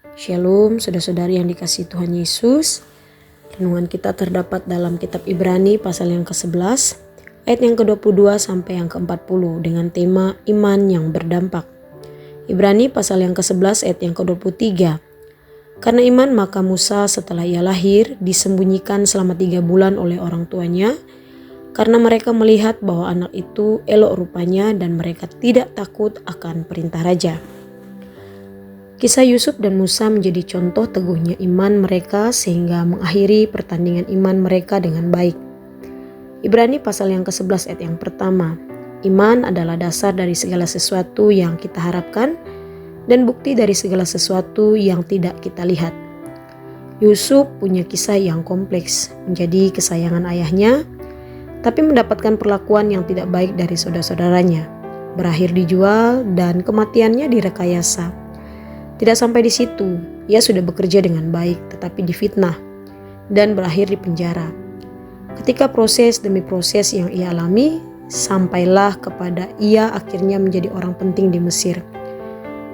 Shalom, saudara-saudari yang dikasihi Tuhan Yesus. Renungan kita terdapat dalam kitab Ibrani pasal yang ke-11, ayat yang ke-22 sampai yang ke-40 dengan tema iman yang berdampak. Ibrani pasal yang ke-11 ayat yang ke-23. Karena iman maka Musa setelah ia lahir disembunyikan selama 3 bulan oleh orang tuanya, karena mereka melihat bahwa anak itu elok rupanya dan mereka tidak takut akan perintah raja. Kisah Yusuf dan Musa menjadi contoh teguhnya iman mereka sehingga mengakhiri pertandingan iman mereka dengan baik. Ibrani pasal yang ke-11 ayat yang pertama. Iman adalah dasar dari segala sesuatu yang kita harapkan dan bukti dari segala sesuatu yang tidak kita lihat. Yusuf punya kisah yang kompleks, menjadi kesayangan ayahnya, tapi mendapatkan perlakuan yang tidak baik dari saudara-saudaranya. Berakhir dijual dan kematiannya direkayasa. Tidak sampai di situ, ia sudah bekerja dengan baik tetapi difitnah dan berakhir di penjara. Ketika proses demi proses yang ia alami, sampailah kepada ia akhirnya menjadi orang penting di Mesir.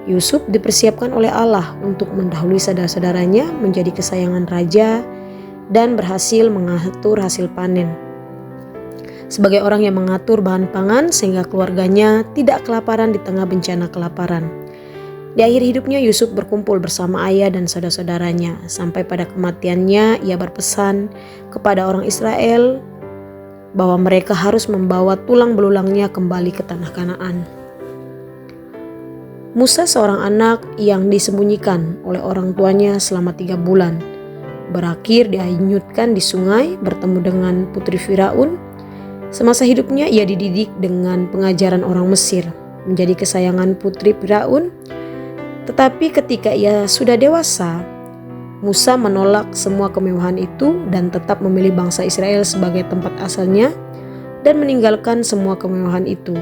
Yusuf dipersiapkan oleh Allah untuk mendahului saudara-saudaranya menjadi kesayangan raja dan berhasil mengatur hasil panen. Sebagai orang yang mengatur bahan pangan sehingga keluarganya tidak kelaparan di tengah bencana kelaparan. Di akhir hidupnya Yusuf berkumpul bersama ayah dan saudara-saudaranya. Sampai pada kematiannya ia berpesan kepada orang Israel bahwa mereka harus membawa tulang belulangnya kembali ke tanah Kanaan. Musa seorang anak yang disembunyikan oleh orang tuanya selama 3 bulan. Berakhir dihanyutkan di sungai bertemu dengan putri Firaun. Semasa hidupnya ia dididik dengan pengajaran orang Mesir, menjadi kesayangan putri Firaun. Tetapi ketika ia sudah dewasa, Musa menolak semua kemewahan itu dan tetap memilih bangsa Israel sebagai tempat asalnya dan meninggalkan semua kemewahan itu.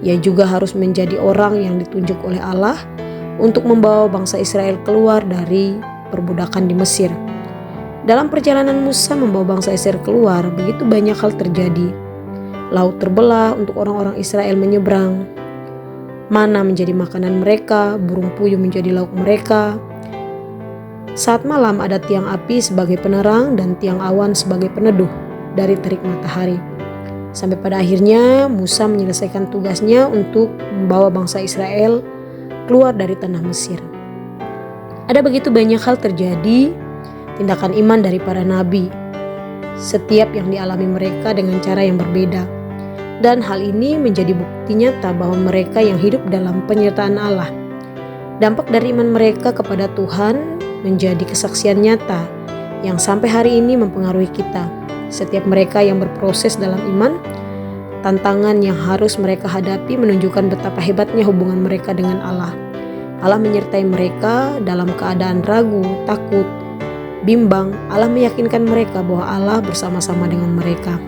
Ia juga harus menjadi orang yang ditunjuk oleh Allah untuk membawa bangsa Israel keluar dari perbudakan di Mesir. Dalam perjalanan Musa membawa bangsa Israel keluar, begitu banyak hal terjadi. Laut terbelah untuk orang-orang Israel menyeberang. Mana menjadi makanan mereka, burung puyuh menjadi lauk mereka. Saat malam ada tiang api sebagai penerang dan tiang awan sebagai peneduh dari terik matahari. Sampai pada akhirnya Musa menyelesaikan tugasnya untuk membawa bangsa Israel keluar dari tanah Mesir. Ada begitu banyak hal terjadi, tindakan iman dari para nabi, setiap yang dialami mereka dengan cara yang berbeda. Dan hal ini menjadi bukti nyata bahwa mereka yang hidup dalam penyertaan Allah. Dampak dari iman mereka kepada Tuhan menjadi kesaksian nyata yang sampai hari ini mempengaruhi kita. Setiap mereka yang berproses dalam iman, tantangan yang harus mereka hadapi menunjukkan betapa hebatnya hubungan mereka dengan Allah. Allah menyertai mereka dalam keadaan ragu, takut, bimbang. Allah meyakinkan mereka bahwa Allah bersama-sama dengan mereka.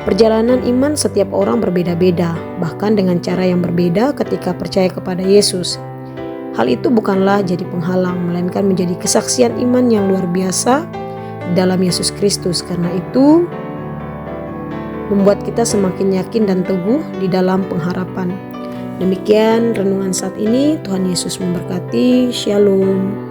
Perjalanan iman setiap orang berbeda-beda, bahkan dengan cara yang berbeda ketika percaya kepada Yesus. Hal itu bukanlah jadi penghalang, melainkan menjadi kesaksian iman yang luar biasa dalam Yesus Kristus. Karena itu membuat kita semakin yakin dan teguh di dalam pengharapan. Demikian renungan saat ini. Tuhan Yesus memberkati. Shalom.